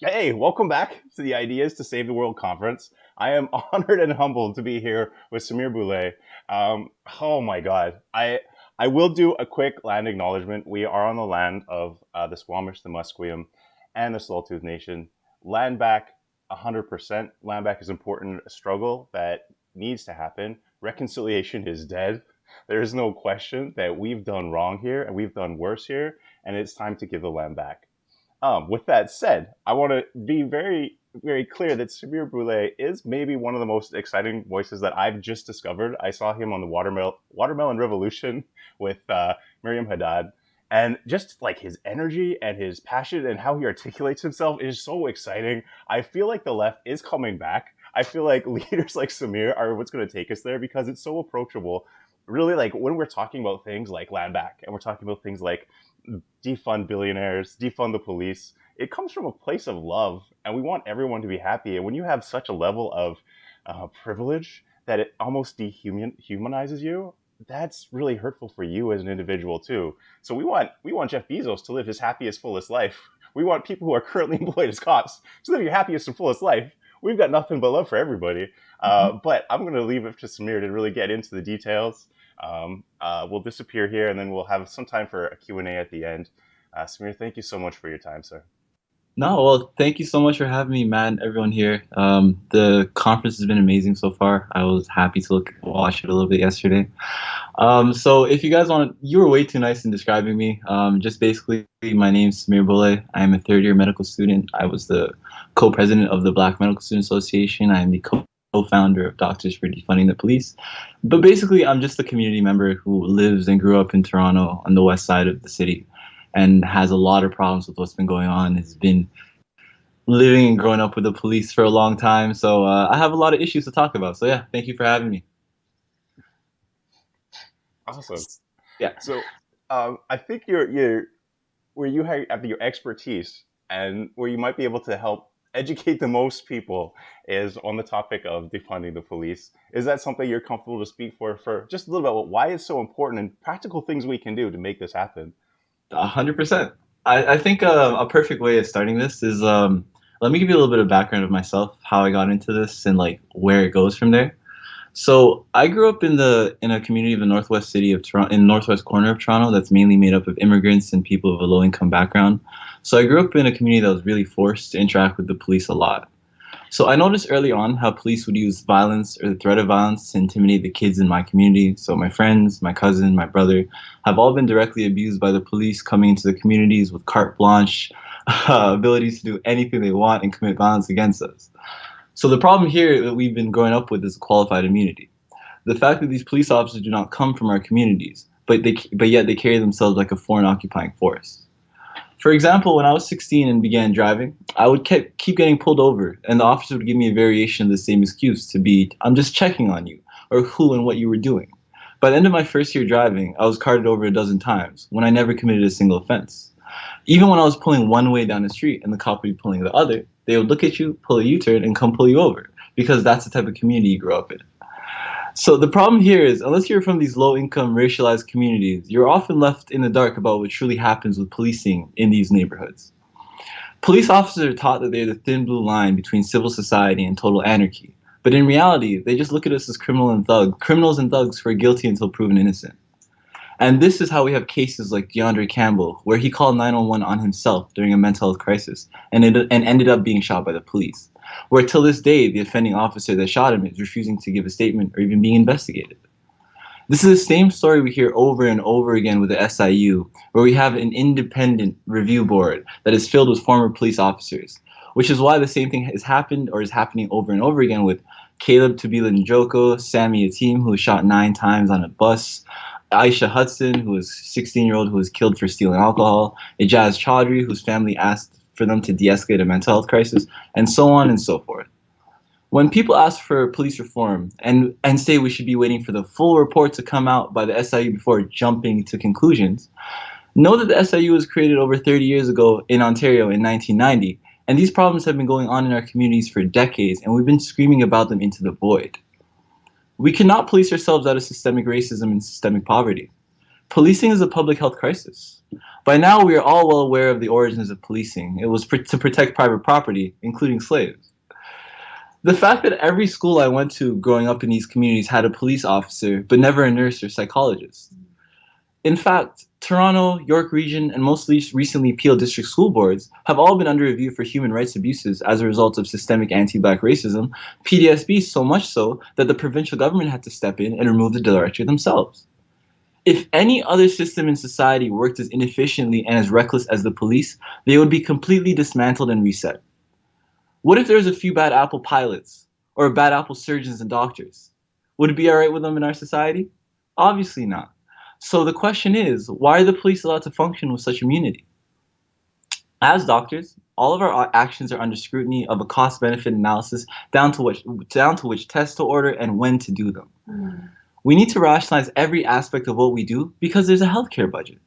Hey, welcome back to the Ideas to Save the World conference. I am honored and humbled to be here with Semir Bulle. Oh my God, I will do a quick land acknowledgement. We are on the land of the Squamish, the Musqueam, and the Tsleil-Tooth Nation. Land back, 100%. Land back is important. A struggle that needs to happen. Reconciliation is dead. There is no question that we've done wrong here and we've done worse here, and it's time to give the land back. With that said, I want to be very, very clear that Samir Boulay is maybe one of the most exciting voices that I've just discovered. I saw him on the Watermelon Revolution with Miriam Haddad. And just like his energy and his passion and how he articulates himself is so exciting. I feel like the left is coming back. I feel like leaders like Samir are what's going to take us there because it's so approachable. Really, like when we're talking about things like land back and we're talking about things like defund billionaires, defund the police. It comes from a place of love, and we want everyone to be happy. And when you have such a level of privilege that it almost dehumanizes you, that's really hurtful for you as an individual too. So we want Jeff Bezos to live his happiest, fullest life. We want people who are currently employed as cops to live your happiest and fullest life. We've got nothing but love for everybody. But I'm going to leave it to Samir to really get into the details. We'll disappear here, and then we'll have some time for a Q&A at the end. Samir, thank you so much for your time, sir. No, well, thank you so much for having me, Matt, and everyone here. The conference has been amazing so far. I was happy to watch it a little bit yesterday. So if you guys want, you were way too nice in describing me. Just basically, my name's Semir Bulle. I'm a third-year medical student. I was the co-president of the Black Medical Student Association. I am the co-founder of Doctors for Defunding the Police. But basically, I'm just a community member who lives and grew up in Toronto on the west side of the city and has a lot of problems with what's been going on. Has been living and growing up with the police for a long time. So I have a lot of issues to talk about. So yeah, thank you for having me. Awesome. Yeah. So I think you're where you have your expertise and where you might be able to help educate the most people is on the topic of defunding the police. Is that something you're comfortable to speak for just a little bit about why it's so important and practical things we can do to make this happen? 100%. I think a perfect way of starting this is let me give you a little bit of background of myself, how I got into this, and like where it goes from there. So I grew up in a community of the northwest city of Toronto, in northwest corner of Toronto, that's mainly made up of immigrants and people of a low income background. So I grew up in a community that was really forced to interact with the police a lot. So I noticed early on how police would use violence or the threat of violence to intimidate the kids in my community. So my friends, my cousin, my brother have all been directly abused by the police coming into the communities with carte blanche abilities to do anything they want and commit violence against us. So the problem here that we've been growing up with is qualified immunity. The fact that these police officers do not come from our communities, but yet they carry themselves like a foreign occupying force. For example, when I was 16 and began driving, I would keep getting pulled over, and the officer would give me a variation of the same excuse to be, I'm just checking on you, or who and what you were doing. By the end of my first year driving, I was carted over a dozen times when I never committed a single offense. Even when I was pulling one way down the street and the cop would be pulling the other, they would look at you, pull a U-turn, and come pull you over, because that's the type of community you grew up in. So the problem here is, unless you're from these low-income, racialized communities, you're often left in the dark about what truly happens with policing in these neighborhoods. Police officers are taught that they're the thin blue line between civil society and total anarchy. But in reality, they just look at us as criminals and thugs who are guilty until proven innocent. And this is how we have cases like DeAndre Campbell, where he called 911 on himself during a mental health crisis and ended up being shot by the police. Where till this day, the offending officer that shot him is refusing to give a statement or even being investigated. This is the same story we hear over and over again with the SIU, where we have an independent review board that is filled with former police officers, which is why the same thing has happened or is happening over and over again with Caleb Tabila Njoko, Sammy Ateem, who was shot 9 times on a bus, Aisha Hudson, who was a 16-year-old who was killed for stealing alcohol, Ijaz Chaudhry, whose family asked for them to de-escalate a mental health crisis, and so on and so forth. When people ask for police reform and say we should be waiting for the full report to come out by the SIU before jumping to conclusions, know that the SIU was created over 30 years ago in Ontario in 1990, and these problems have been going on in our communities for decades, and we've been screaming about them into the void. We cannot police ourselves out of systemic racism and systemic poverty. Policing is a public health crisis. By now, we are all well aware of the origins of policing. It was to protect private property, including slaves. The fact that every school I went to growing up in these communities had a police officer, but never a nurse or psychologist. In fact, Toronto, York Region, and most recently Peel District School Boards have all been under review for human rights abuses as a result of systemic anti-black racism, PDSB so much so that the provincial government had to step in and remove the director themselves. If any other system in society worked as inefficiently and as reckless as the police, they would be completely dismantled and reset. What if there was a few bad apple pilots or bad apple surgeons and doctors? Would it be all right with them in our society? Obviously not. So the question is, why are the police allowed to function with such immunity? As doctors, all of our actions are under scrutiny of a cost-benefit analysis down to which tests to order and when to do them. We need to rationalize every aspect of what we do because there's a healthcare budget.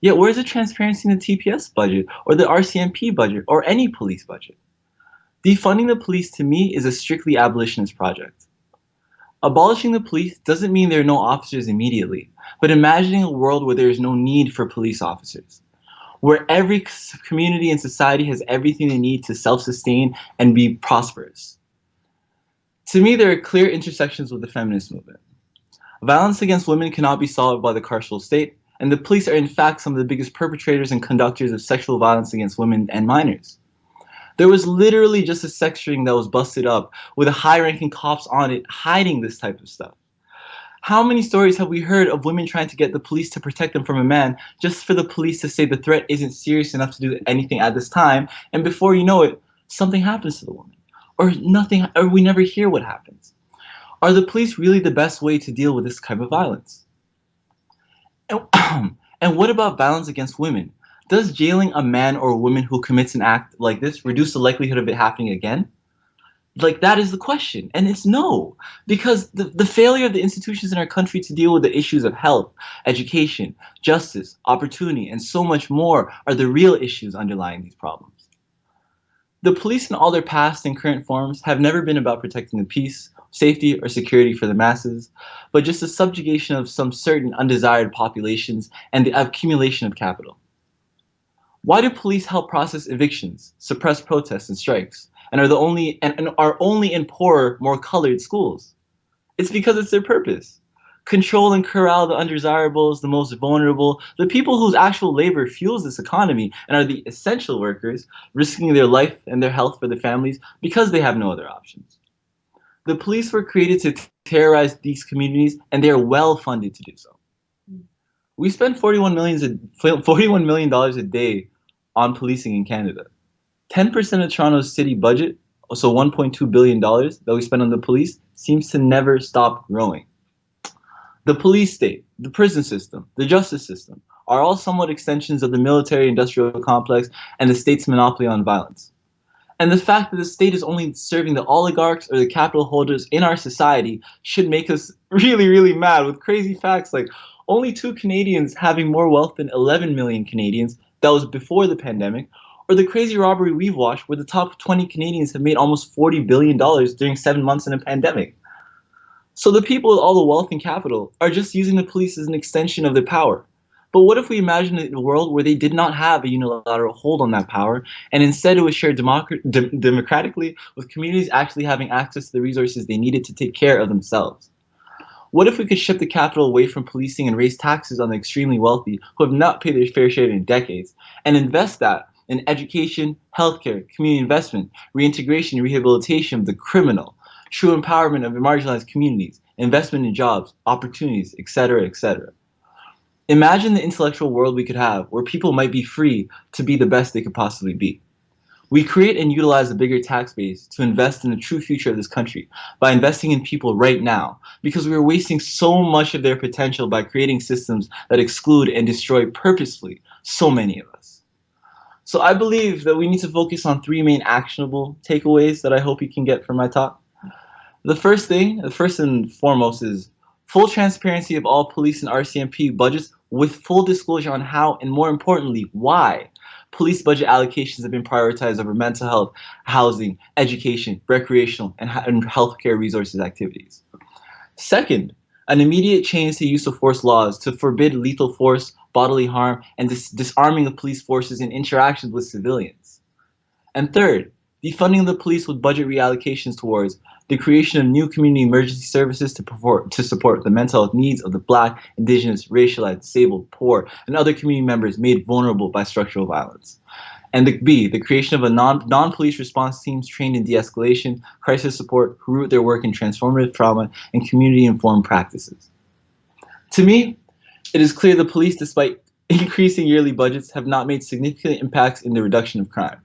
Yet where's the transparency in the TPS budget or the RCMP budget or any police budget? Defunding the police to me is a strictly abolitionist project. Abolishing the police doesn't mean there are no officers immediately, but imagining a world where there is no need for police officers, where every community and society has everything they need to self-sustain and be prosperous. To me, there are clear intersections with the feminist movement. Violence against women cannot be solved by the carceral state, and the police are in fact some of the biggest perpetrators and conductors of sexual violence against women and minors. There was literally just a sex ring that was busted up with high-ranking cops on it hiding this type of stuff. How many stories have we heard of women trying to get the police to protect them from a man just for the police to say the threat isn't serious enough to do anything at this time, and before you know it, something happens to the woman, or nothing, or we never hear what happens. Are the police really the best way to deal with this type of violence? And what about violence against women? Does jailing a man or a woman who commits an act like this reduce the likelihood of it happening again? Like, that is the question, and it's no, because the failure of the institutions in our country to deal with the issues of health, education, justice, opportunity, and so much more are the real issues underlying these problems. The police in all their past and current forms have never been about protecting the peace, safety, or security for the masses, but just the subjugation of some certain undesired populations and the accumulation of capital. Why do police help process evictions, suppress protests and strikes, and are only in poorer, more colored schools? It's because it's their purpose. Control and corral the undesirables, the most vulnerable, the people whose actual labor fuels this economy and are the essential workers, risking their life and their health for their families because they have no other options. The police were created to terrorize these communities, and they are well funded to do so. We spend $41 million a day on policing in Canada. 10% of Toronto's city budget, so $1.2 billion that we spend on the police, seems to never stop growing. The police state, the prison system, the justice system are all somewhat extensions of the military-industrial complex and the state's monopoly on violence. And the fact that the state is only serving the oligarchs or the capital holders in our society should make us really, really mad with crazy facts like only 2 Canadians having more wealth than 11 million Canadians, that was before the pandemic, or the crazy robbery we've watched where the top 20 Canadians have made almost $40 billion during 7 months in a pandemic. So the people with all the wealth and capital are just using the police as an extension of their power. But what if we imagine a world where they did not have a unilateral hold on that power, and instead it was shared democratically with communities actually having access to the resources they needed to take care of themselves? What if we could shift the capital away from policing and raise taxes on the extremely wealthy who have not paid their fair share in decades, and invest that in education, healthcare, community investment, reintegration and rehabilitation of the criminal, true empowerment of the marginalized communities, investment in jobs, opportunities, etc., etc. Imagine the intellectual world we could have where people might be free to be the best they could possibly be. We create and utilize a bigger tax base to invest in the true future of this country by investing in people right now, because we are wasting so much of their potential by creating systems that exclude and destroy purposefully so many of us. So I believe that we need to focus on 3 main actionable takeaways that I hope you can get from my talk. The first and foremost is full transparency of all police and RCMP budgets with full disclosure on how, and more importantly, why police budget allocations have been prioritized over mental health, housing, education, recreational, and healthcare resources activities. Second, An immediate change to use of force laws to forbid lethal force, bodily harm, and disarming of police forces in interactions with civilians. And third, defunding the police with budget reallocations towards the creation of new community emergency services to support the mental health needs of the Black, Indigenous, racialized, disabled, poor, and other community members made vulnerable by structural violence. And the creation of a non-police response teams trained in de-escalation, crisis support, who root their work in transformative trauma and community-informed practices. To me, it is clear the police, despite increasing yearly budgets, have not made significant impacts in the reduction of crime.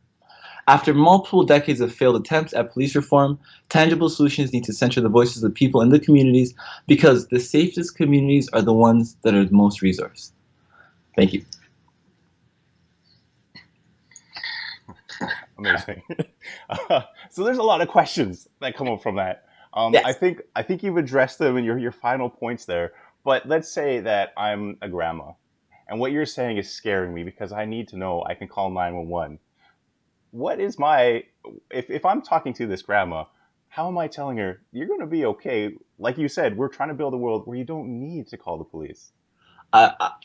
After multiple decades of failed attempts at police reform, tangible solutions need to center the voices of the people in the communities because the safest communities are the ones that are the most resourced. Thank you. Amazing. So there's a lot of questions that come up from that. Yes. I think you've addressed them in your final points there. But let's say that I'm a grandma, and what you're saying is scaring me because I need to know I can call 911. What is my if I'm talking to this grandma, how am I telling her you're going to be okay? Like you said, we're trying to build a world where you don't need to call the police.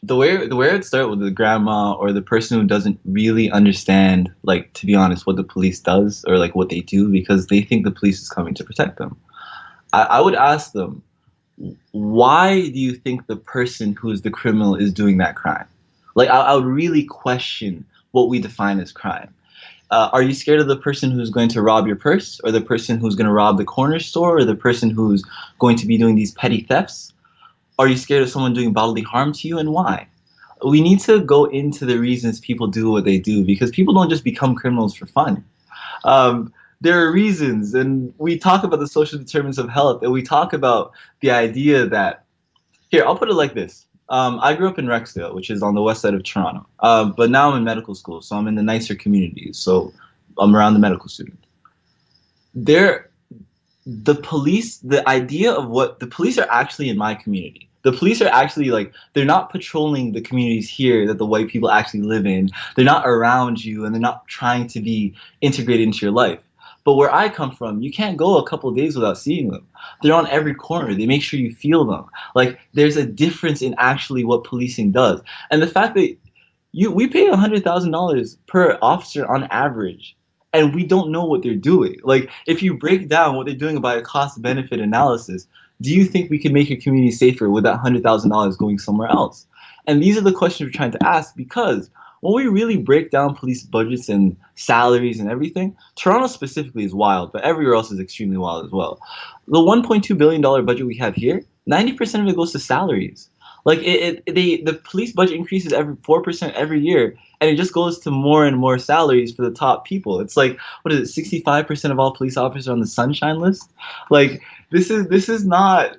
The way I'd start with the grandma or the person who doesn't really understand, like, to be honest, what the police does or like what they do because they think the police is coming to protect them. I would ask them, why do you think the person who's the criminal is doing that crime? Like, I would really question what we define as crime. Are you scared of the person who's going to rob your purse, or the person who's going to rob the corner store, or the person who's going to be doing these petty thefts? Are you scared of someone doing bodily harm to you, and why? We need to go into the reasons people do what they do because people don't just become criminals for fun. There are reasons, and we talk about the social determinants of health, and we talk about the idea that, here, I'll put it like this. I grew up in Rexdale, which is on the west side of Toronto, but now I'm in medical school, so I'm in the nicer communities, so I'm around the medical students. The police, the idea of what the police are actually in my community. The police are actually like, they're not patrolling the communities here that the white people actually live in. They're not around you and they're not trying to be integrated into your life. But where I come from, you can't go a couple of days without seeing them. They're on every corner. They make sure you feel them. Like, there's a difference in actually what policing does. And the fact that we pay $100,000 per officer on average, and we don't know what they're doing. Like, if you break down what they're doing by a cost-benefit analysis, do you think we can make your community safer with that $100,000 going somewhere else? And these are the questions we're trying to ask because when we really break down police budgets and salaries and everything, Toronto specifically is wild, but everywhere else is extremely wild as well. The $1.2 billion budget we have here, 90% of it goes to salaries. Like, the police budget increases every 4% every year, and it just goes to more and more salaries for the top people. It's like, what is it, 65% of all police officers are on the sunshine list? Like, this is not,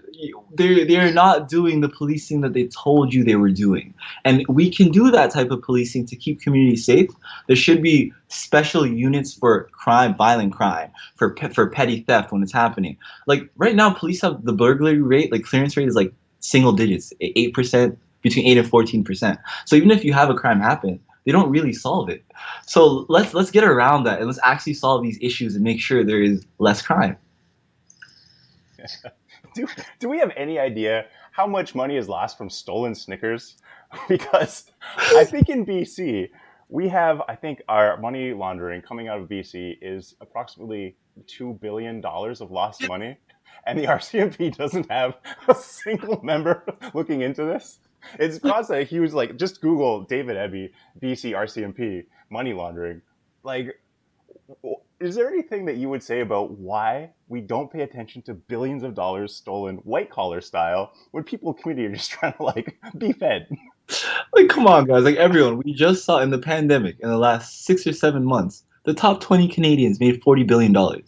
they're not doing the policing that they told you they were doing. And we can do that type of policing to keep communities safe. There should be special units for crime, violent crime, for petty theft when it's happening. Like, right now, police have the burglary rate, like clearance rate is like single digits, 8%, between 8 and 14%. So even if you have a crime happen, they don't really solve it. So let's get around that and let's actually solve these issues and make sure there is less crime. Do we have any idea how much money is lost from stolen Snickers? Because I think in BC, we have, I think our money laundering coming out of BC is approximately $2 billion of lost money. And the RCMP doesn't have a single member looking into this. It's caused a huge, like, just Google David Eby, BC RCMP, money laundering. Like, is there anything that you would say about why we don't pay attention to billions of dollars stolen white collar style when people in the community are just trying to, like, be fed? Like, come on, guys. Like, everyone, we just saw in the pandemic in the last 6 or 7 months, the top 20 Canadians made $40 billion.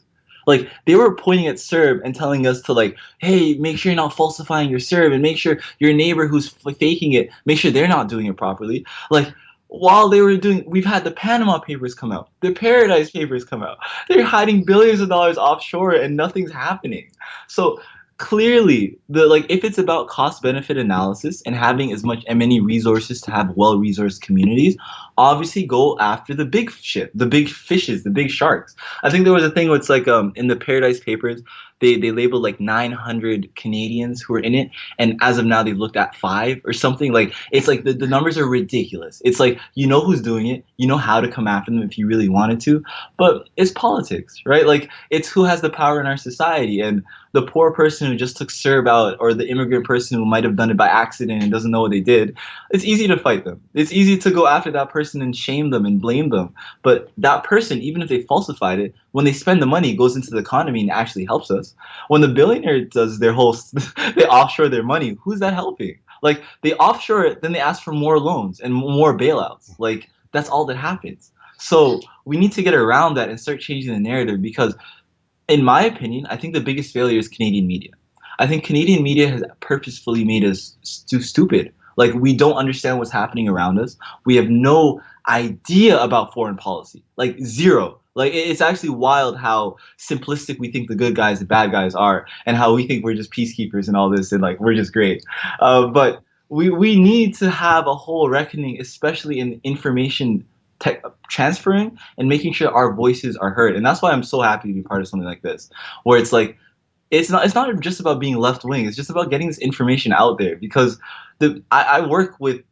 Like, they were pointing at CERB and telling us to, like, hey, make sure you're not falsifying your CERB and make sure your neighbor who's faking it, make sure they're not doing it properly. Like, while they were doing, we've had the Panama Papers come out, the Paradise Papers come out. They're hiding billions of dollars offshore and nothing's happening. So clearly, if it's about cost benefit analysis and having as many resources to have well-resourced communities, obviously go after the big shit, the big fishes, the big sharks. I think there was a thing where it's like in the Paradise Papers, they labeled like 900 Canadians who were in it, and as of now they've looked at five or something. Like it's like the numbers are ridiculous. It's like you know who's doing it, you know how to come after them if you really wanted to, but it's politics, right? Like it's who has the power in our society, and the poor person who just took CERB out, or the immigrant person who might have done it by accident and doesn't know what they did, it's easy to fight them. It's easy to go after that person and shame them and blame them. But that person, even if they falsified it, when they spend the money, it goes into the economy and actually helps us. When the billionaire does their whole, they offshore their money, who's that helping? Like they offshore it, then they ask for more loans and more bailouts. Like that's all that happens. So we need to get around that and start changing the narrative because, in my opinion, I think the biggest failure is Canadian media. I think Canadian media has purposefully made us stupid. Like we don't understand what's happening around us. We have no idea about foreign policy. Like zero. Like it's actually wild how simplistic we think the good guys and bad guys are, and how we think we're just peacekeepers and all this, and like we're just great. But we need to have a whole reckoning, especially in information tech transferring and making sure our voices are heard. And that's why I'm so happy to be part of something like this, where it's like it's not just about being left wing. It's just about getting this information out there because I work with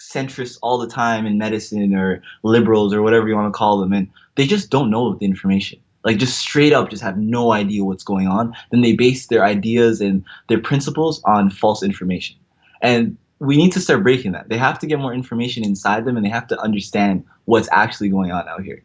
centrists all the time in medicine or liberals or whatever you want to call them, and they just don't know the information. Like just straight up, just have no idea what's going on. Then they base their ideas and their principles on false information, and we need to start breaking that. They have to get more information inside them, and they have to understand what's actually going on out here.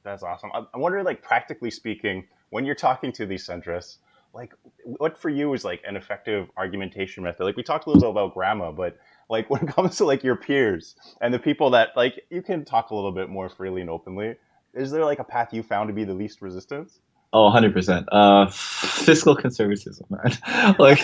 That's awesome. I wonder, like practically speaking, when you're talking to these centrists, like what for you is like an effective argumentation method? Like we talked a little bit about grammar, but like when it comes to like your peers and the people that like you can talk a little bit more freely and openly, is there like a path you found to be the least resistance? Oh, 100%. Fiscal conservatism, man. Like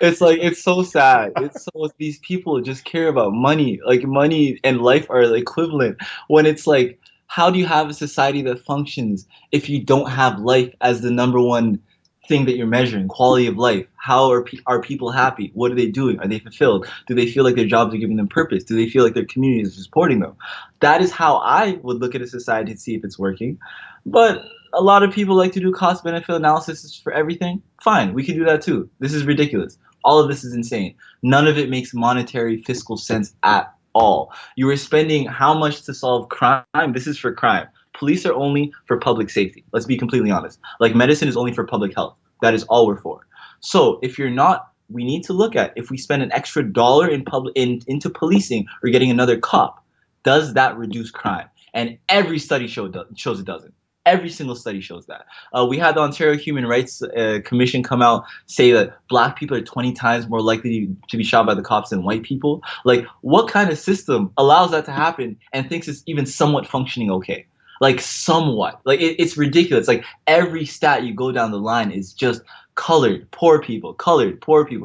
it's so sad. It's so these people just care about money. Like money and life are equivalent. When it's like, how do you have a society that functions if you don't have life as the number one thing that you're measuring? Quality of life. How are people happy? What are they doing? Are they fulfilled? Do they feel like their jobs are giving them purpose? Do they feel like their community is supporting them? That is how I would look at a society to see if it's working. But a lot of people like to do cost benefit analysis for everything. Fine, we can do that too. This is ridiculous. All of this is insane. None of it makes monetary fiscal sense at all. You are spending how much to solve crime? This is for crime. Police are only for public safety. Let's be completely honest. Like medicine is only for public health. That is all we're for. So if you're not, we need to look at if we spend an extra dollar into policing or getting another cop, does that reduce crime? And every study shows it doesn't. Every single study shows that. We had the Ontario Human Rights Commission come out say that black people are 20 times more likely to be shot by the cops than white people. Like, what kind of system allows that to happen and thinks it's even somewhat functioning okay? Like, somewhat. Like, it's ridiculous. Like, every stat you go down the line is just colored poor people,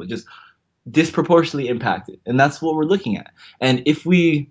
just disproportionately impacted. And that's what we're looking at. And if we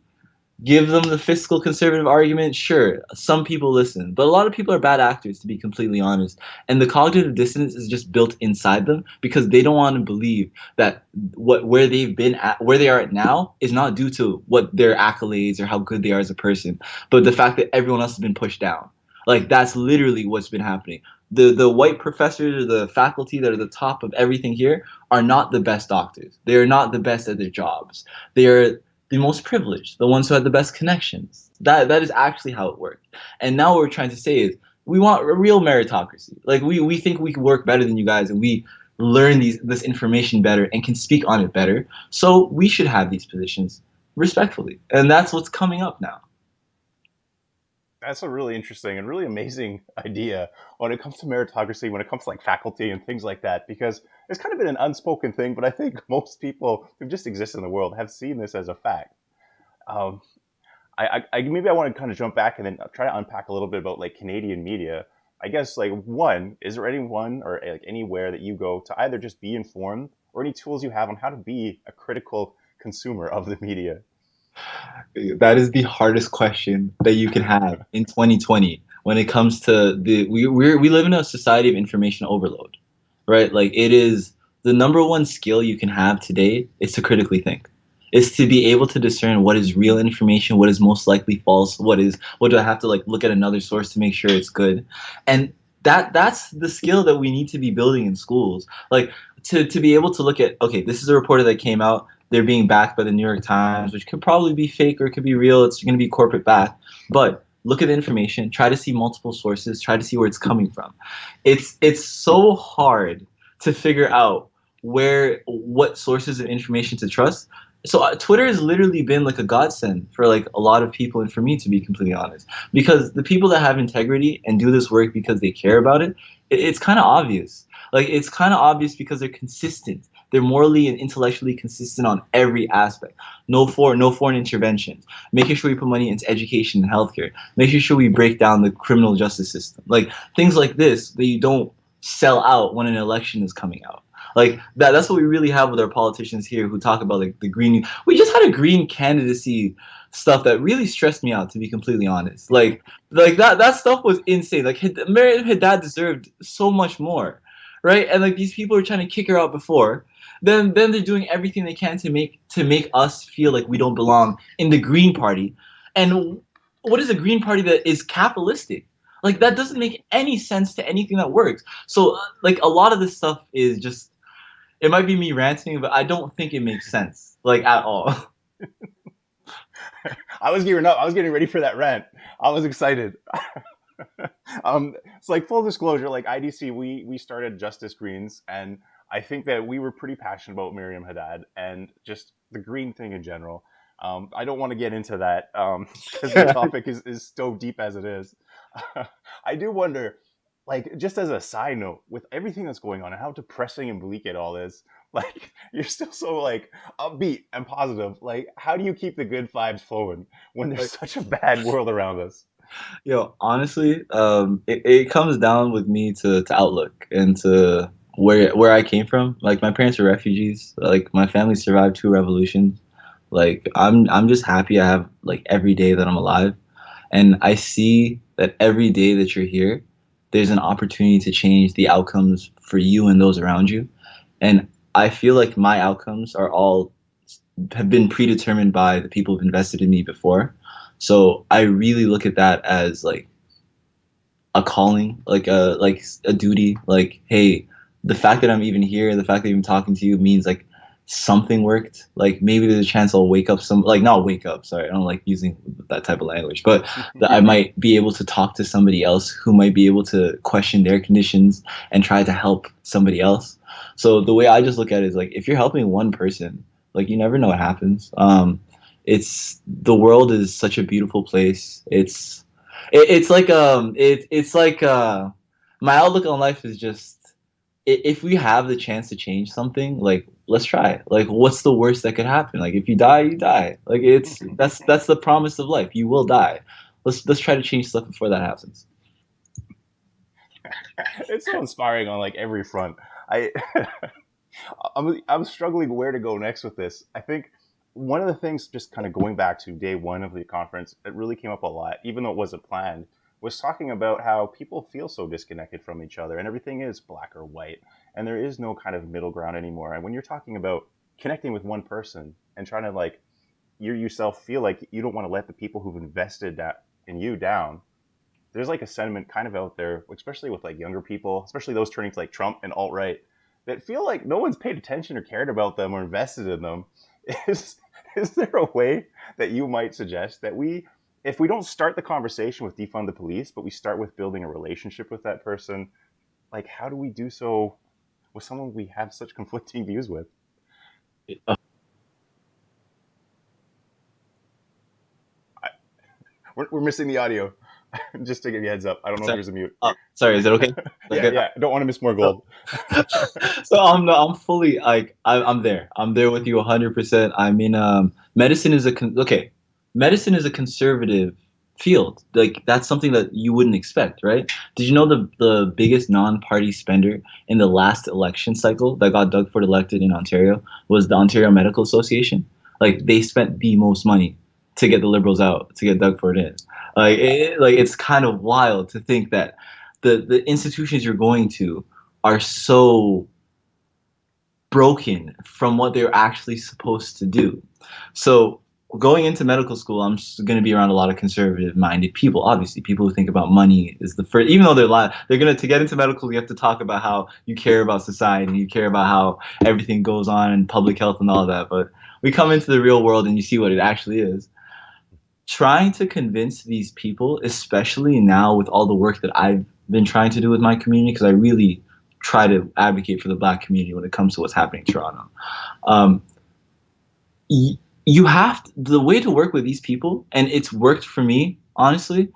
give them the fiscal conservative argument, sure, some people listen, but a lot of people are bad actors, to be completely honest. And the cognitive dissonance is just built inside them because they don't want to believe that where they've been at, where they are at now, is not due to what their accolades or how good they are as a person, but the fact that everyone else has been pushed down. Like that's literally what's been happening. The white professors or the faculty that are the top of everything here are not the best doctors. They are not the best at their jobs. They are the most privileged, the ones who had the best connections. That is actually how it worked. And now what we're trying to say is we want a real meritocracy. Like we think we can work better than you guys and we learn this information better and can speak on it better. So we should have these positions respectfully. And that's what's coming up now. That's a really interesting and really amazing idea when it comes to meritocracy, when it comes to like faculty and things like that, because it's kind of been an unspoken thing, but I think most people who just exist in the world have seen this as a fact. Um, maybe I want to kind of jump back and then try to unpack a little bit about like Canadian media. I guess like one, is there anyone or like anywhere that you go to either just be informed or any tools you have on how to be a critical consumer of the media? That is the hardest question that you can have in 2020 when it comes to we live in a society of information overload, right? Like it is the number one skill you can have today is to critically think. is to be able to discern what is real information, what is most likely false, what do I have to like look at another source to make sure it's good. And that's the skill that we need to be building in schools. Like to be able to look at, okay, this is a reporter that came out, they're being backed by the New York Times, which could probably be fake or it could be real. It's going to be corporate backed. But look at the information, try to see multiple sources, try to see where it's coming from. It's so hard to figure out what sources of information to trust. So Twitter has literally been like a godsend for like a lot of people and for me, to be completely honest, because the people that have integrity and do this work because they care about it, it's kind of obvious. Like it's kind of obvious because they're consistent. They're morally and intellectually consistent on every aspect. No foreign interventions. Making sure we put money into education and healthcare. Making sure we break down the criminal justice system. Like things like this that you don't sell out when an election is coming out. Like that's what we really have with our politicians here who talk about like the green. We just had a green candidacy stuff that really stressed me out, to be completely honest. Like that stuff was insane. Like Mary Haddad deserved so much more, right? And like these people are trying to kick her out before. Then they're doing everything they can to make us feel like we don't belong in the Green Party. And what is a Green Party that is capitalistic? Like that doesn't make any sense to anything that works. So like a lot of this stuff is just, it might be me ranting, but I don't think it makes sense, like at all. I was gearing up. I was getting ready for that rant. I was excited. It's like full disclosure, like IDC, we started Justice Greens, and I think that we were pretty passionate about Miriam Haddad and just the green thing in general. I don't want to get into that because the topic is so deep as it is. I do wonder, like, just as a side note, with everything that's going on and how depressing and bleak it all is, like, you're still so, like, upbeat and positive. Like, how do you keep the good vibes flowing when there's such a bad world around us? Yo, honestly, it comes down with me to outlook and to where I came from. Like my parents are refugees. Like my family survived two revolutions. Like I'm just happy I have like every day that I'm alive, and I see that every day that you're here, there's an opportunity to change the outcomes for you and those around you. And I feel like my outcomes are all have been predetermined by the people who've invested in me before. So I really look at that as like a calling, like a duty. Like, hey, the fact that I'm even here, the fact that I'm talking to you means like something worked. Like maybe there's a chance I'll wake up some, like not wake up. Sorry, I don't like using that type of language, but that I might be able to talk to somebody else who might be able to question their conditions and try to help somebody else. So the way I just look at it is like if you're helping one person, like you never know what happens. It's the world is such a beautiful place. It's like it's like my outlook on life is just if we have the chance to change something, like let's try it. Like what's the worst that could happen? Like if you die, you die. Like it's that's the promise of life. You will die. Let's try to change stuff before that happens. It's so inspiring on like every front. I I'm struggling where to go next with this. I think one of the things, just kind of going back to day one of the conference, that really came up a lot, even though it wasn't planned, was talking about how people feel so disconnected from each other and everything is black or white and there is no kind of middle ground anymore. And when you're talking about connecting with one person and trying to like you yourself feel like you don't want to let the people who've invested that in you down, there's like a sentiment kind of out there, especially with like younger people, especially those turning to like Trump and alt right, that feel like no one's paid attention or cared about them or invested in them. Is is there a way that you might suggest that we, if we don't start the conversation with defund the police, but we start with building a relationship with that person, like how do we do so with someone we have such conflicting views with? I, we're missing the audio. Just to give you a heads up, I don't know if Sorry. there's a mute. Sorry, is it okay? Yeah, yeah. I don't want to miss more gold. So I'm fully like I'm there. I'm there with you 100%. I mean, medicine is okay. Medicine is a conservative field. Like that's something that you wouldn't expect, right? Did you know the biggest non-party spender in the last election cycle that got Doug Ford elected in Ontario was the Ontario Medical Association? Like they spent the most money to get the Liberals out to get Doug Ford in. Like it's kind of wild to think that the institutions you're going to are so broken from what they're actually supposed to do. So going into medical school, I'm just going to be around a lot of conservative minded people. Obviously, people who think about money is the first, even though they're going to get into medical, you have to talk about how you care about society, you care about how everything goes on in public health and all that. But we come into the real world and you see what it actually is. Trying to convince these people, especially now with all the work that I've been trying to do with my community, because I really try to advocate for the Black community when it comes to what's happening in Toronto. Um, you have to, the way to work with these people, and it's worked for me honestly,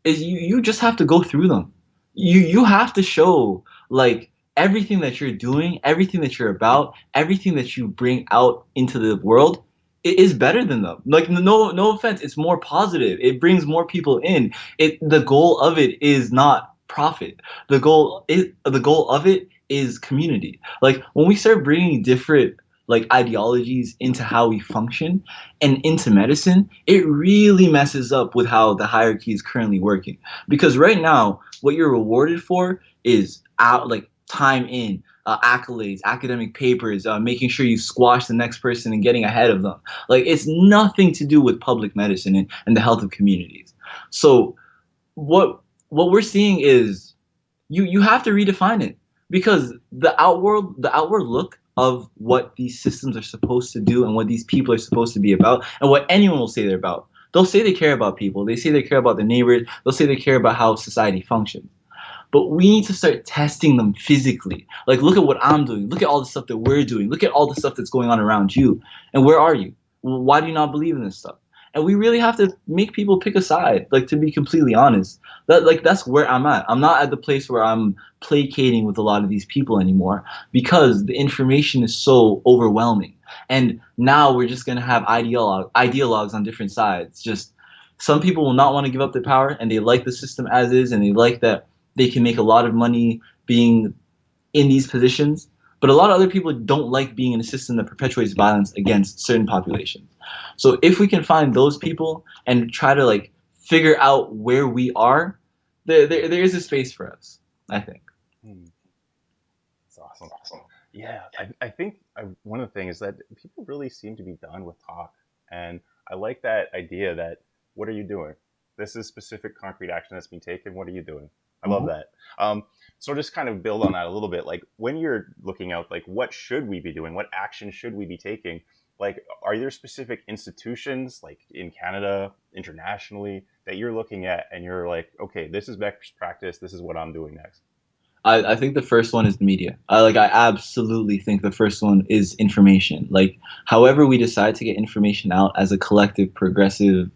is you just have to go through them. You have to show like everything that you're doing, everything that you're about, everything that you bring out into the world, it is better than them. Like no offense, it's more positive. It brings more people in. The goal of it is not profit. The goal of it is community. Like when we start bringing different like ideologies into how we function and into medicine, it really messes up with how the hierarchy is currently working. Because right now, what you're rewarded for is out like time in, accolades, academic papers, making sure you squash the next person and getting ahead of them. Like it's nothing to do with public medicine and the health of communities. So what we're seeing is you have to redefine it because the outward look of what these systems are supposed to do and what these people are supposed to be about and what anyone will say they're about. They'll say they care about people. They say they care about their neighbors. They'll say they care about how society functions. But we need to start testing them physically. Like, look at what I'm doing. Look at all the stuff that we're doing. Look at all the stuff that's going on around you. And where are you? Why do you not believe in this stuff? And we really have to make people pick a side. Like, to be completely honest, that's where I'm at. I'm not at the place where I'm placating with a lot of these people anymore because the information is so overwhelming. And now we're just gonna have ideologues on different sides. Just some people will not want to give up their power, and they like the system as is, and they like that they can make a lot of money being in these positions. But a lot of other people don't like being in a system that perpetuates violence against certain populations. So if we can find those people and try to like figure out where we are, there is a space for us, I think. Hmm, that's awesome. Yeah, I think one of the things is that people really seem to be done with talk. And I like that idea that what are you doing? This is specific concrete action that's being taken. What are you doing? I love Mhm. that. So just kind of build on that a little bit. Like when you're looking out, like what should we be doing? What action should we be taking? Like, are there specific institutions, like in Canada, internationally, that you're looking at and you're like, okay, this is best practice. This is what I'm doing next. I think the first one is the media. I absolutely think the first one is information. Like however we decide to get information out as a collective, progressive,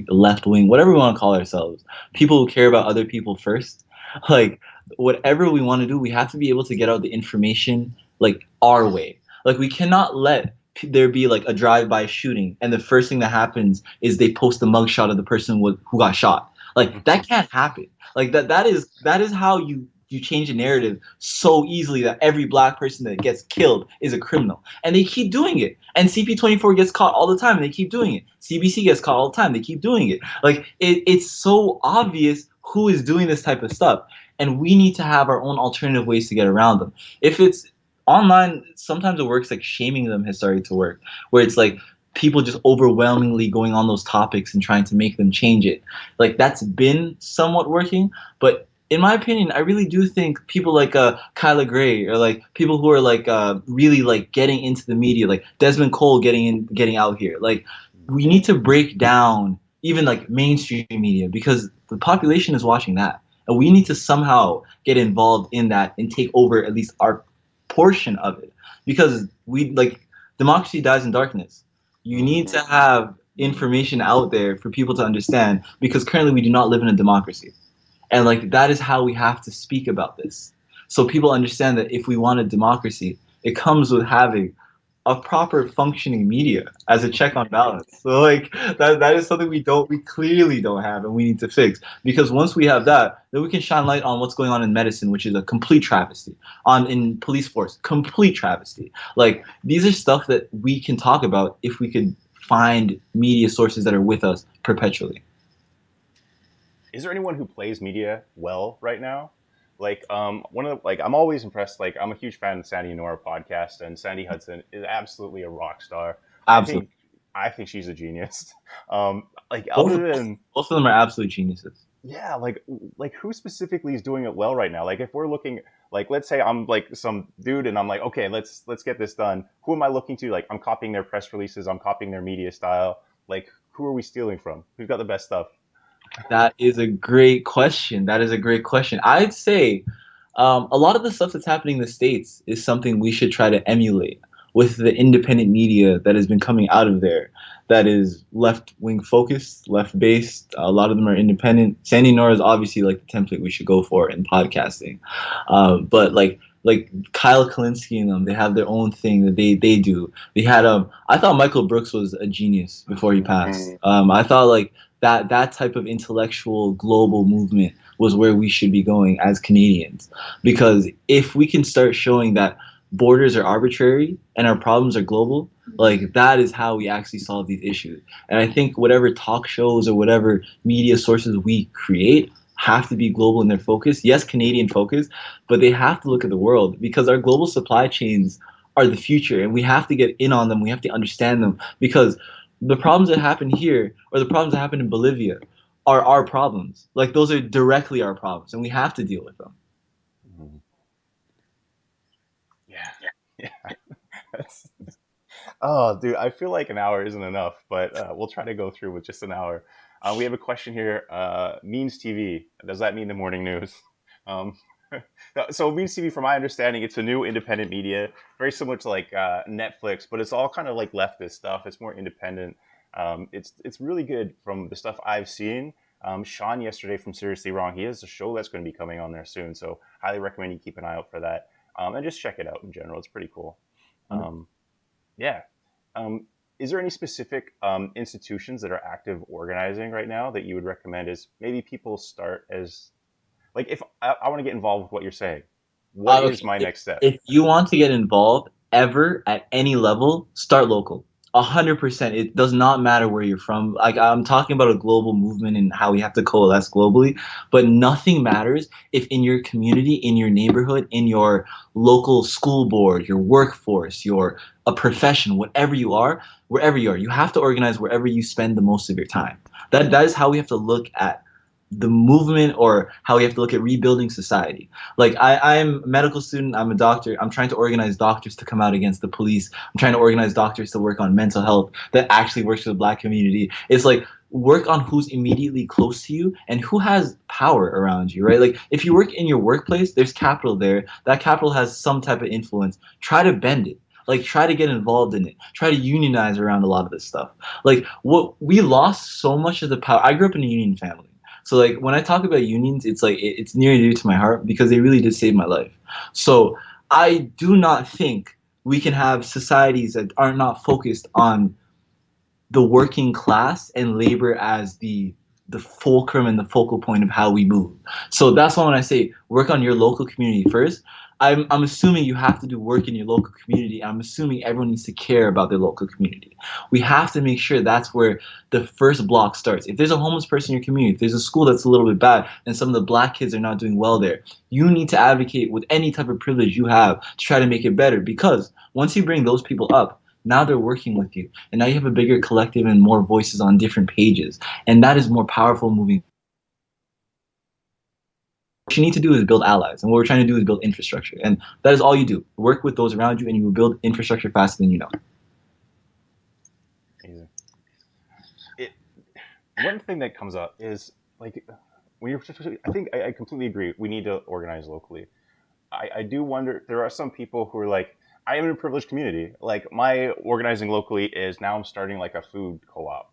left wing, whatever we want to call ourselves, people who care about other people first. Like whatever we want to do, we have to be able to get out the information like our way. Like we cannot let there be like a drive-by shooting and the first thing that happens is they post the mugshot of the person who got shot. Like that can't happen. Like that is how you change a narrative so easily that every black person that gets killed is a criminal. And they keep doing it. And CP24 gets caught all the time and they keep doing it. CBC gets caught all the time. They keep doing it. Like it's so obvious who is doing this type of stuff. And we need to have our own alternative ways to get around them. If it's online, sometimes it works like shaming them has started to work, where it's like people just overwhelmingly going on those topics and trying to make them change it. Like that's been somewhat working, but in my opinion, I really do think people like Kyla Gray or like people who are like really like getting into the media, like Desmond Cole getting out here. Like we need to break down even like mainstream media because the population is watching that, and we need to somehow get involved in that and take over at least our portion of it because we like democracy dies in darkness. You need to have information out there for people to understand because currently we do not live in a democracy. And like that is how we have to speak about this. So people understand that if we want a democracy, it comes with having a proper functioning media as a check on balance. So like that is something we clearly don't have and we need to fix. Because once we have that, then we can shine light on what's going on in medicine, which is a complete travesty. On in police force, complete travesty. Like these are stuff that we can talk about if we could find media sources that are with us perpetually. Is there anyone who plays media well right now? Like one of the, like I'm always impressed. Like I'm a huge fan of Sandy Nora podcast, and Sandy Hudson is absolutely a rock star. I Absolutely. think she's a genius. Like Both, other than both of them are absolute geniuses. yeah, like who specifically is doing it well right now? Like if we're looking, like let's say I'm like some dude and I'm like, okay, let's get this done. Who am I looking to? Like I'm copying their press releases, I'm copying their media style. Like who are we stealing from? Who's got the best stuff? That is a great question. That is a great question. I'd say a lot of the stuff that's happening in the States is something we should try to emulate with the independent media that has been coming out of there that is left wing focused, left based. A lot of them are independent. Sandy Nora is obviously like the template we should go for in podcasting. But like Kyle Kalinske and them, they have their own thing that they do. They had I thought Michael Brooks was a genius before he passed. I thought like that type of intellectual global movement was where we should be going as Canadians. Because if we can start showing that borders are arbitrary and our problems are global, like that is how we actually solve these issues. And I think whatever talk shows or whatever media sources we create have to be global in their focus. Yes, Canadian focus, but they have to look at the world because our global supply chains are the future and we have to get in on them. We have to understand them because the problems that happen here or the problems that happen in Bolivia are our problems. Like those are directly our problems and we have to deal with them. Mhm. Yeah, yeah. That's, oh, dude, I feel like an hour isn't enough, but we'll try to go through with just an hour. We have a question here. Means TV. Does that mean the morning news? Um, so Means TV, from my understanding, it's a new independent media, very similar to like Netflix, but it's all kind of like leftist stuff. It's more independent. It's really good from the stuff I've seen. Sean yesterday from Seriously Wrong, he has a show that's going to be coming on there soon, so highly recommend you keep an eye out for that. And just check it out in general. It's pretty cool. Um, yeah. Um, is there any specific institutions that are active organizing right now that you would recommend as maybe people start as like if I want to get involved with what you're saying, what is Okay. my next step? If you want to get involved ever at any level, start local. 100%. It does not matter where you're from. Like I'm talking about a global movement and how we have to coalesce globally, but nothing matters if in your community, in your neighborhood, in your local school board, your workforce, your a profession, whatever you are, wherever you are, you have to organize wherever you spend the most of your time. That is how we have to look at the movement or how we have to look at rebuilding society. Like I'm a medical student, I'm a doctor, I'm trying to organize doctors to come out against the police. I'm trying to organize doctors to work on mental health that actually works for the black community. It's like work on who's immediately close to you and who has power around you, right? Like if you work in your workplace, there's capital there. That capital has some type of influence. Try to bend it. Like try to get involved in it. Try to unionize around a lot of this stuff. Like what we lost so much of the power. I grew up in a union family. So like when I talk about unions, it's like it's near and dear to my heart because they really did save my life. So I do not think we can have societies that are not focused on the working class and labor as the fulcrum and the focal point of how we move. So that's why when I say work on your local community first, I'm assuming you have to do work in your local community. I'm assuming everyone needs to care about their local community. We have to make sure that's where the first block starts. If there's a homeless person in your community, if there's a school that's a little bit bad and some of the black kids are not doing well there, you need to advocate with any type of privilege you have to try to make it better because once you bring those people up, now they're working with you. And now you have a bigger collective and more voices on different pages. And that is more powerful moving. What you need to do is build allies. And what we're trying to do is build infrastructure. And that is all you do. Work with those around you and you will build infrastructure faster than you know. Amazing. It, one thing that comes up is like when you're, I think I completely agree. We need to organize locally. I do wonder, there are some people who are like, I am in a privileged community. Like my organizing locally is now I'm starting like a food co-op.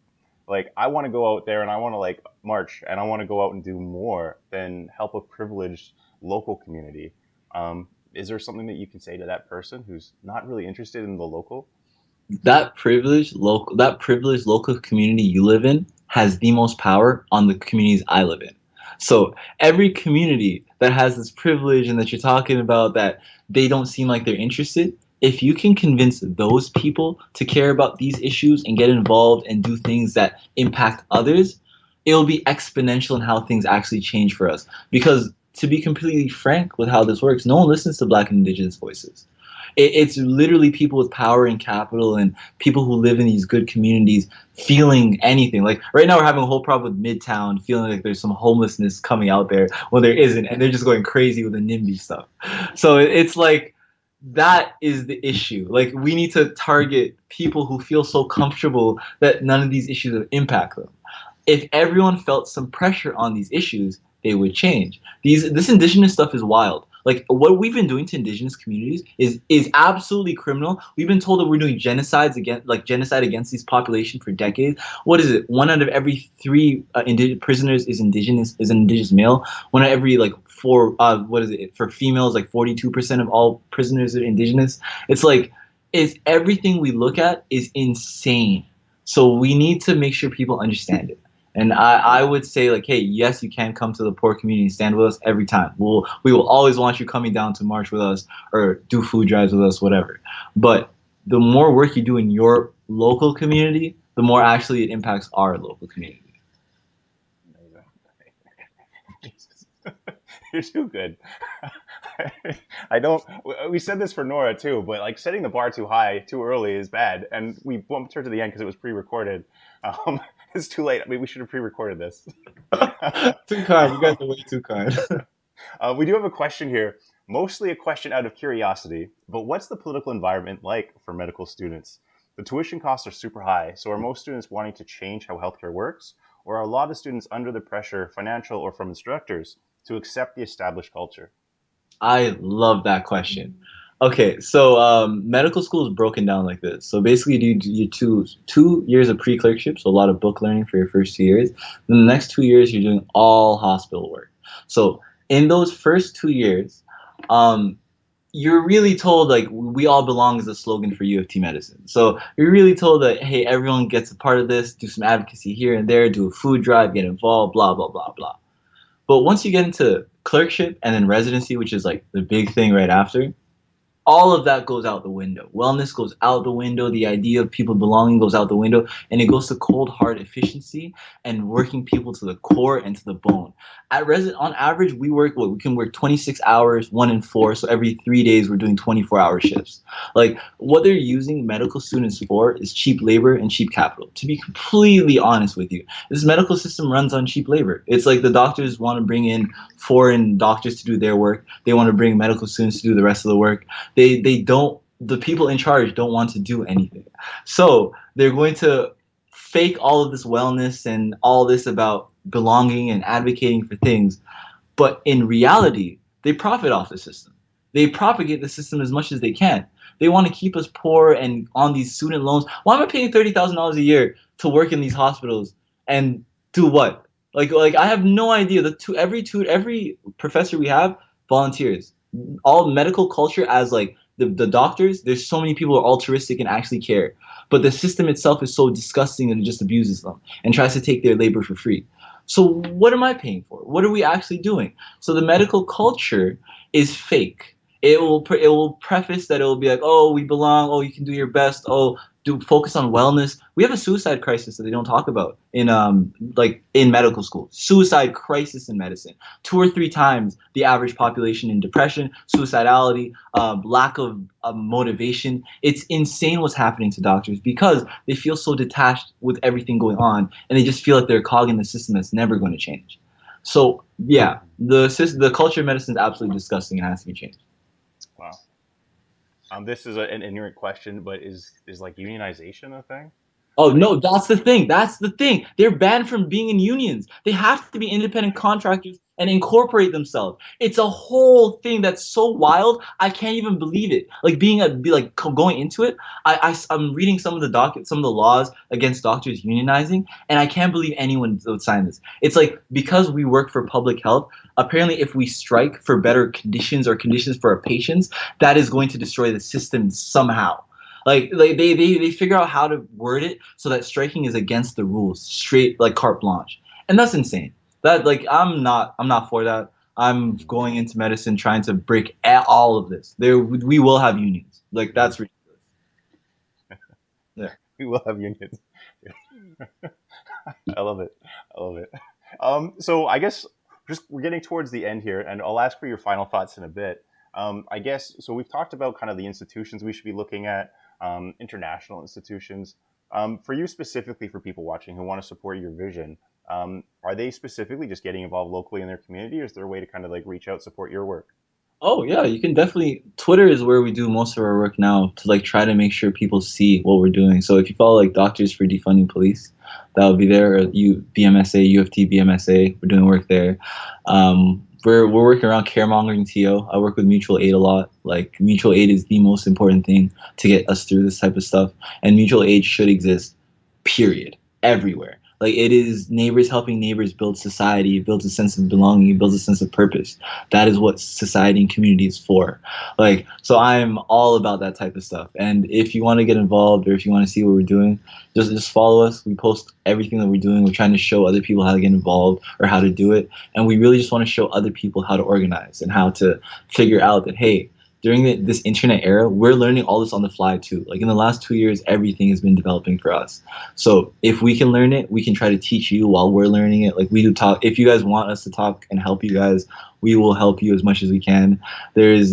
Like I want to go out there and I want to like march and I want to go out and do more than help a privileged local community. Is there something that you can say to that person who's not really interested in the local? That privileged local community you live in has the most power on the communities I live in. So every community that has this privilege and that you're talking about that they don't seem like they're interested, if you can convince those people to care about these issues and get involved and do things that impact others, it'll be exponential in how things actually change for us. Because to be completely frank with how this works, no one listens to Black and Indigenous voices. It's literally people with power and capital and people who live in these good communities feeling anything. Like right now, we're having a whole problem with Midtown, feeling like there's some homelessness coming out there when there isn't, and they're just going crazy with the NIMBY stuff. So it's like that is the issue. Like we need to target people who feel so comfortable that none of these issues would impact them. If everyone felt some pressure on these issues, they would change. This indigenous stuff is wild. Like what we've been doing to indigenous communities is absolutely criminal. We've been told that we're doing genocide against these population for decades. What is it? One out of every three prisoners is an indigenous male. One out of every like four what is it for females? Like 42% of all prisoners are indigenous. It's like is everything we look at is insane. So we need to make sure people understand it. And I would say like, hey, yes, you can come to the poor community and stand with us every time. We will always want you coming down to march with us or do food drives with us, whatever. But the more work you do in your local community, the more actually it impacts our local community. You're too good. I don't. We said this for Nora too, but like setting the bar too high too early is bad, and we bumped her to the end because it was pre-recorded. Um, it's too late. I mean, we should have pre-recorded this. Too kind. You guys are way too kind. We do have a question here, mostly a question out of curiosity. But what's the political environment like for medical students? The tuition costs are super high, so are most students wanting to change how healthcare works, or are a lot of students under the pressure, financial or from instructors, to accept the established culture? I love that question. Okay, so medical school is broken down like this. So basically, you do your two years of pre-clerkship, so a lot of book learning for your first 2 years. Then the next 2 years, you're doing all hospital work. So in those first 2 years, um, you're really told like we all belong is a slogan for U of T medicine. So you're really told that hey, everyone gets a part of this, do some advocacy here and there, do a food drive, get involved, blah blah blah blah. But once you get into clerkship and then residency, which is like the big thing right after, all of that goes out the window. Wellness goes out the window. The idea of people belonging goes out the window, and it goes to cold hard efficiency and working people to the core and to the bone. On average, we can work 26 hours, 1 in 4. So every 3 days, we're doing 24-hour shifts. Like what they're using medical students for is cheap labor and cheap capital. To be completely honest with you, this medical system runs on cheap labor. It's like the doctors want to bring in foreign doctors to do their work. They want to bring medical students to do the rest of the work. They don't, the people in charge don't want to do anything. So they're going to fake all of this wellness and all this about belonging and advocating for things. But in reality, they profit off the system. They propagate the system as much as they can. They want to keep us poor and on these student loans. Why am I paying $30,000 a year to work in these hospitals and do what? Like I have no idea. Every professor we have volunteers. All medical culture as like the doctors, there's so many people who are altruistic and actually care. But the system itself is so disgusting and it just abuses them and tries to take their labor for free. So what am I paying for? What are we actually doing? So the medical culture is fake. It will preface that it will be like, oh, we belong. Oh, you can do your best. Oh, do focus on wellness. We have a suicide crisis that they don't talk about in like in medical school. Suicide crisis in medicine. 2 or 3 times the average population in depression, suicidality, lack of motivation. It's insane what's happening to doctors because they feel so detached with everything going on, and they just feel like they're a cog in the system that's never going to change. So yeah, the culture of medicine is absolutely disgusting and has to be changed. Wow. This is an ignorant question, but is like unionization a thing? Oh Like, no, that's the thing. That's the thing. They're banned from being in unions. They have to be independent contractors and incorporate themselves. It's a whole thing that's so wild. I can't even believe it. Like going into it. I'm reading some of the laws against doctors unionizing, and I can't believe anyone would sign this. It's like because we work for public health. Apparently, if we strike for better conditions or conditions for our patients, that is going to destroy the system somehow. Like they figure out how to word it so that striking is against the rules, straight like carte blanche, and that's insane. That like I'm not for that. I'm going into medicine trying to break all of this. We will have unions. Like that's ridiculous. Yeah. we will have unions. I love it. I love it. So I guess just we're getting towards the end here, and I'll ask for your final thoughts in a bit. I guess so. We've talked about kind of the institutions we should be looking at, international institutions. For you specifically, for people watching who want to support your vision, are they specifically just getting involved locally in their community, or is there a way to kind of like reach out, support your work? Oh yeah, you can definitely. Twitter is where we do most of our work now to like try to make sure people see what we're doing. So if you follow like Doctors for Defunding Police, that will be there. Or BMSA, UFT, BMSA, we're doing work there. We're working around caremongering TO. I work with mutual aid a lot. Like mutual aid is the most important thing to get us through this type of stuff, and mutual aid should exist, period, everywhere. Like it is neighbors helping neighbors build society, it builds a sense of belonging, it builds a sense of purpose. That is what society and community is for. Like, so I'm all about that type of stuff. And if you want to get involved or if you want to see what we're doing, just follow us. We post everything that we're doing. We're trying to show other people how to get involved or how to do it. And we really just want to show other people how to organize and how to figure out that, hey, during this internet era, we're learning all this on the fly too. Like in the last 2 years, everything has been developing for us. So if we can learn it, we can try to teach you while we're learning it. Like we do talk. If you guys want us to talk and help you guys, we will help you as much as we can. There's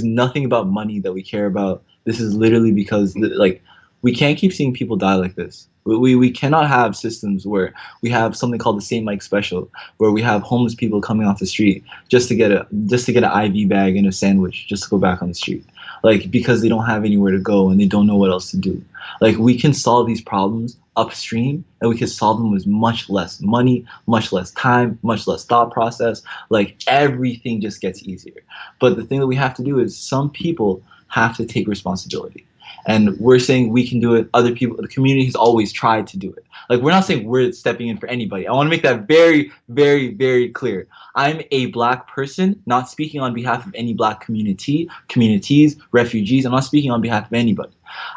nothing about money that we care about. This is literally because like we can't keep seeing people die like this. We cannot have systems where we have something called the St. Mike Special, where we have homeless people coming off the street just to get an IV bag and a sandwich just to go back on the street, like because they don't have anywhere to go and they don't know what else to do. Like we can solve these problems upstream, and we can solve them with much less money, much less time, much less thought process. Like everything just gets easier. But the thing that we have to do is some people have to take responsibility. And we're saying we can do it. Other people, the community has always tried to do it. Like we're not saying we're stepping in for anybody. I want to make that very, very, very clear. I'm a black person, not speaking on behalf of any black communities, refugees. I'm not speaking on behalf of anybody.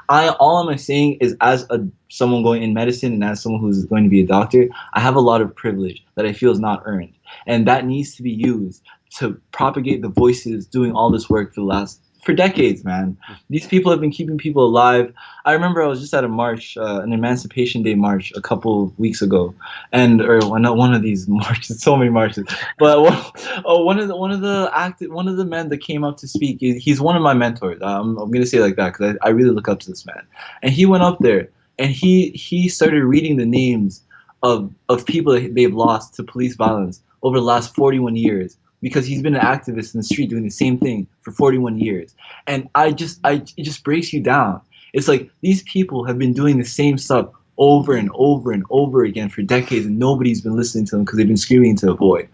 All I'm saying is, as someone going in medicine and as someone who's going to be a doctor, I have a lot of privilege that I feel is not earned, and that needs to be used to propagate the voices doing all this work for decades, man. These people have been keeping people alive. I remember I was just at a march, an Emancipation Day march a couple of weeks ago, not one of these marches, so many marches, but one of the men that came up to speak. He's one of my mentors. I'm gonna say it like that because I really look up to this man. And he went up there and he started reading the names of people that they've lost to police violence over the last 41 years, because he's been an activist in the street doing the same thing for 41 years. And it just breaks you down. It's like these people have been doing the same stuff over and over and over again for decades, and nobody's been listening to them because they've been screaming into a void.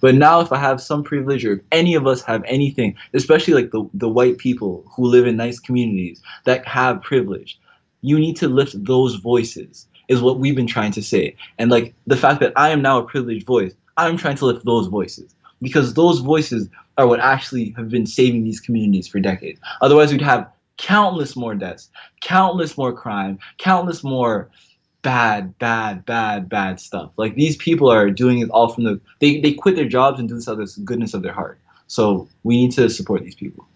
But now if I have some privilege, or if any of us have anything, especially like the white people who live in nice communities that have privilege, you need to lift those voices, is what we've been trying to say. And like the fact that I am now a privileged voice, I'm trying to lift those voices, because those voices are what actually have been saving these communities for decades. Otherwise, we'd have countless more deaths, countless more crime, countless more bad stuff. Like these people are doing it all from they quit their jobs and do this out of the goodness of their heart. So we need to support these people.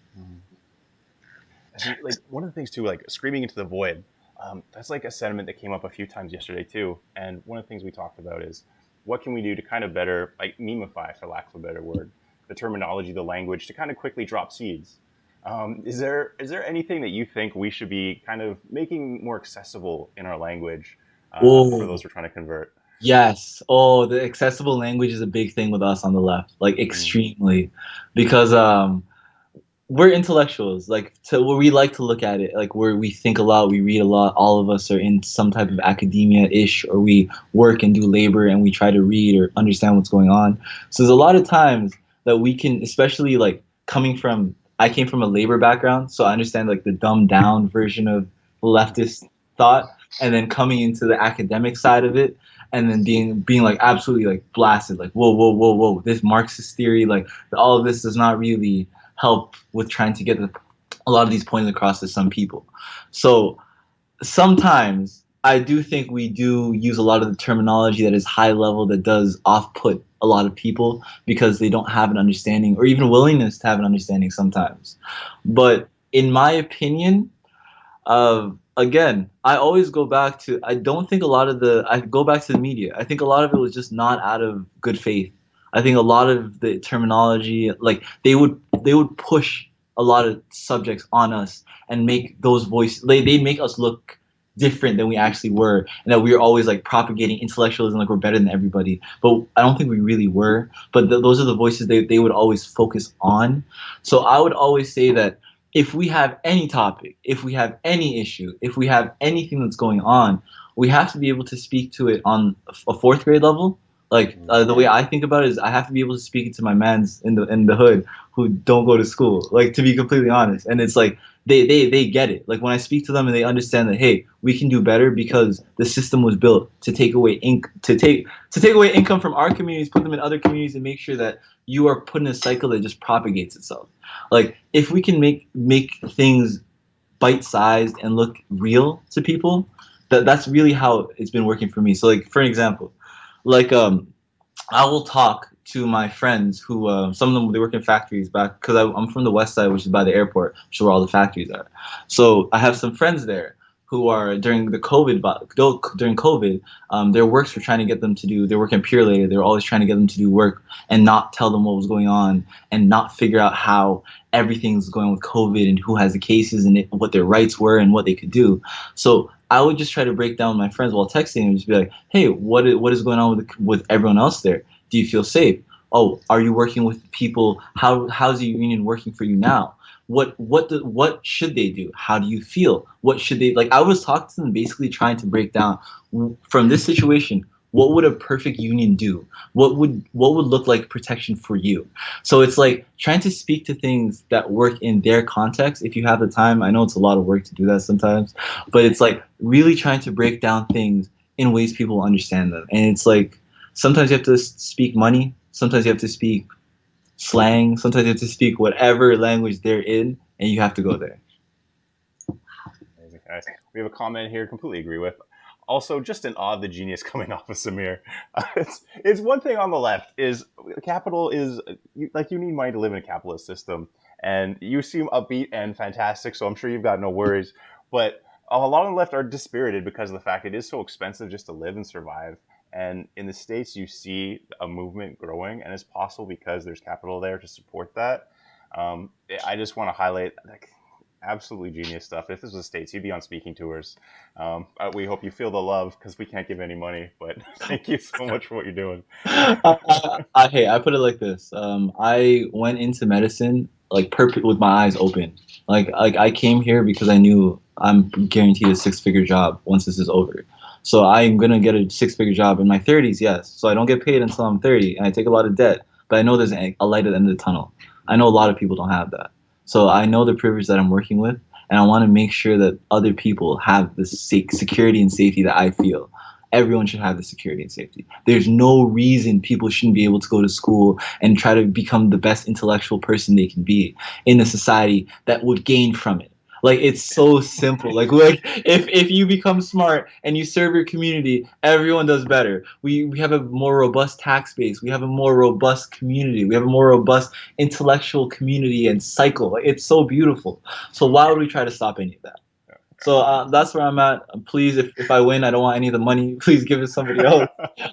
I think like one of the things too, like screaming into the void. That's like a sentiment that came up a few times yesterday too. And one of the things we talked about is what can we do to kind of better like memify, for lack of a better word, the terminology, the language, to kind of quickly drop seeds. Is there anything that you think we should be kind of making more accessible in our language for Oh, those we're trying to convert? yes. Oh, the accessible language is a big thing with us on the left, like Mm, extremely, because we're intellectuals. Like to where we like to look at it, like where we think a lot, we read a lot. All of us are in some type of academia-ish, or we work and do labor and we try to read or understand what's going on. So there's a lot of times that we can, especially like I came from a labor background, so I understand like the dumbed down version of leftist thought, and then coming into the academic side of it, and then being like absolutely like blasted, like whoa, this Marxist theory, like all of this does not really help with trying to get a lot of these points across to some people. So sometimes I do think we do use a lot of the terminology that is high level that does off put a lot of people because they don't have an understanding or even willingness to have an understanding sometimes. But in my opinion, again, I always go back I go back to the media. I think a lot of it was just not out of good faith. I think a lot of the terminology, like they would push a lot of subjects on us and make those voices. They make us look different than we actually were, and that we were always like propagating intellectualism, like we're better than everybody. But I don't think we really were. But those are the voices they would always focus on. So I would always say that if we have any topic, if we have any issue, if we have anything that's going on, we have to be able to speak to it on a fourth grade level. Like the way I think about it is, I have to be able to speak it to my mans in the hood who don't go to school. Like, to be completely honest, and it's like they get it. Like when I speak to them and they understand that, hey, we can do better because the system was built to take away to take away income from our communities, put them in other communities, and make sure that you are put in a cycle that just propagates itself. Like if we can make things bite sized and look real to people, that's really how it's been working for me. So like for an example, like I will talk to my friends who some of them they work in factories back because I'm from the west side, which is by the airport, which is where all the factories are. So I have some friends there who are during COVID, their works were trying to get them to do. They're working Pure Later. They were always trying to get them to do work and not tell them what was going on and not figure out how everything's going with COVID and who has the cases and what their rights were and what they could do. So I would just try to break down with my friends while texting and just be like, "Hey, what is going on with everyone else there? Do you feel safe? Oh, are you working with people? How's the union working for you now? What should they do? How do you feel? What should they like?" I was talking to them, basically trying to break down from this situation. What would a perfect union do? What would look like protection for you? So it's like trying to speak to things that work in their context. If you have the time, I know it's a lot of work to do that sometimes, but it's like really trying to break down things in ways people understand them. And it's like sometimes you have to speak money, sometimes you have to speak slang, sometimes you have to speak whatever language they're in, and you have to go there. Amazing. We have a comment here, completely agree with. Also, just in awe of the genius coming off of Semir. It's one thing on the left is capital is like you need money to live in a capitalist system, and you seem upbeat and fantastic. So I'm sure you've got no worries. But a lot on the left are dispirited because of the fact it is so expensive just to live and survive. And in the States, you see a movement growing, and it's possible because there's capital there to support that. Um, I just want to highlight like absolutely genius stuff. If this was the States, you'd be on speaking tours. We hope you feel the love because we can't give any money, but thank you so much for what you're doing. Hey, I put it like this. I went into medicine like with my eyes open. Like I came here because I knew I'm guaranteed a six-figure job once this is over. So I'm gonna get a six-figure job in my 30s, yes. So I don't get paid until I'm 30, and I take a lot of debt. But I know there's a light at the end of the tunnel. I know a lot of people don't have that. So I know the privilege that I'm working with, and I want to make sure that other people have the security and safety that I feel. Everyone should have the security and safety. There's no reason people shouldn't be able to go to school and try to become the best intellectual person they can be in a society that would gain from it. Like it's so simple. Like if you become smart and you serve your community, everyone does better. We have a more robust tax base. We have a more robust community. We have a more robust intellectual community and cycle. Like, it's so beautiful. So why would we try to stop any of that? So that's where I'm at. Please, if I win, I don't want any of the money. Please give it to somebody else.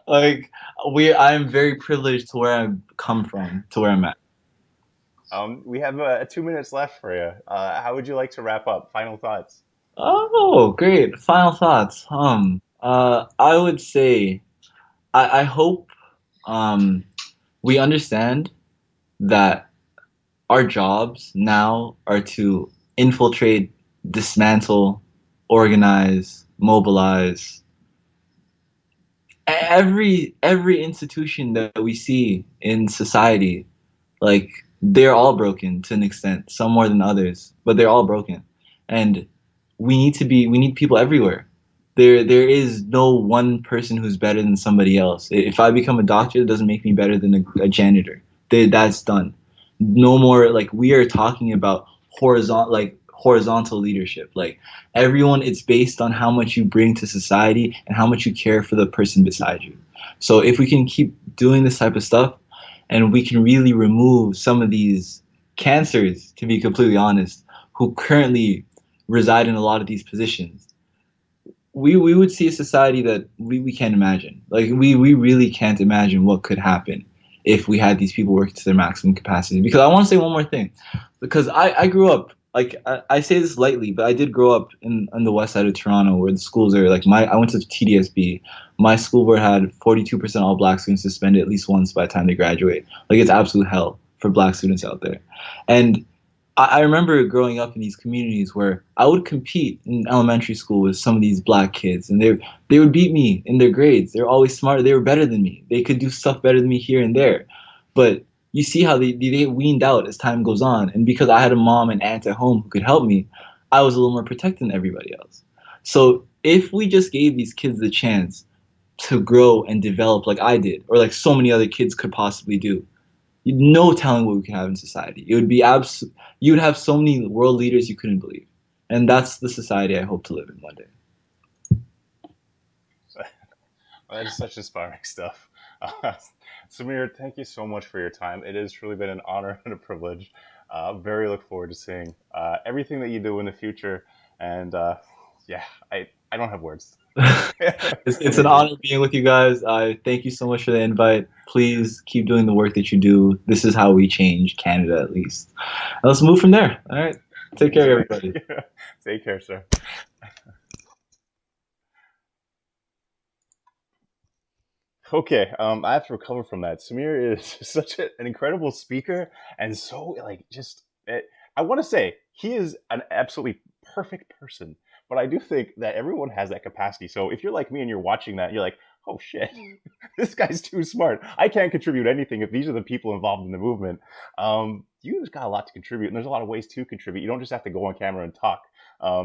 Like I'm very privileged to where I've come from, to where I'm at. We have 2 minutes left for you. How would you like to wrap up? Final thoughts. Oh, great. Final thoughts. I would say I hope um we understand that our jobs now are to infiltrate, dismantle, organize, mobilize every institution that we see in society. Like they're all broken to an extent, some more than others, but they're all broken. And we need people everywhere. There is no one person who's better than somebody else. If I become a doctor, it doesn't make me better than a janitor. That's done. No more, like we are talking about horizontal leadership. Like everyone, it's based on how much you bring to society and how much you care for the person beside you. So if we can keep doing this type of stuff, and we can really remove some of these cancers, to be completely honest, who currently reside in a lot of these positions, we would see a society that we can't imagine. Like we really can't imagine what could happen if we had these people working to their maximum capacity. Because I want to say one more thing, because I grew up, like I say this lightly, but I did grow up in the west side of Toronto where the schools are like I went to TDSB. My school board had 42% all black students suspended at least once by the time they graduate. Like it's absolute hell for black students out there. And I remember growing up in these communities where I would compete in elementary school with some of these black kids, and they would beat me in their grades. They're always smarter. They were better than me. They could do stuff better than me here and there. But you see how they get weaned out as time goes on. And because I had a mom and aunt at home who could help me, I was a little more protected than everybody else. So if we just gave these kids the chance to grow and develop like I did, or like so many other kids could possibly do, no telling what we could have in society. It would be you would have so many world leaders you couldn't believe. And that's the society I hope to live in one day. That is such inspiring stuff. Uh, Samir, thank you so much for your time. It has truly been an honor and a privilege. Very look forward to seeing everything that you do in the future. And yeah, I don't have words. It's an honor being with you guys. I thank you so much for the invite. Please keep doing the work that you do. This is how we change Canada, at least. And let's move from there. All right. Take care, everybody. Take care, sir. Okay, I have to recover from that. Samir is such an incredible speaker, and so like just I want to say he is an absolutely perfect person. But I do think that everyone has that capacity. So if you're like me and you're watching that, you're like, oh shit, this guy's too smart. I can't contribute anything if these are the people involved in the movement. You just got a lot to contribute, and there's a lot of ways to contribute. You don't just have to go on camera and talk.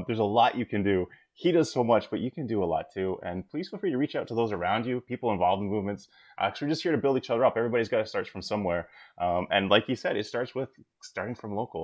There's a lot you can do. He does so much, but you can do a lot too. And please feel free to reach out to those around you, people involved in movements. Because we're just here to build each other up. Everybody's got to start from somewhere. And like you said, it starts with starting from local.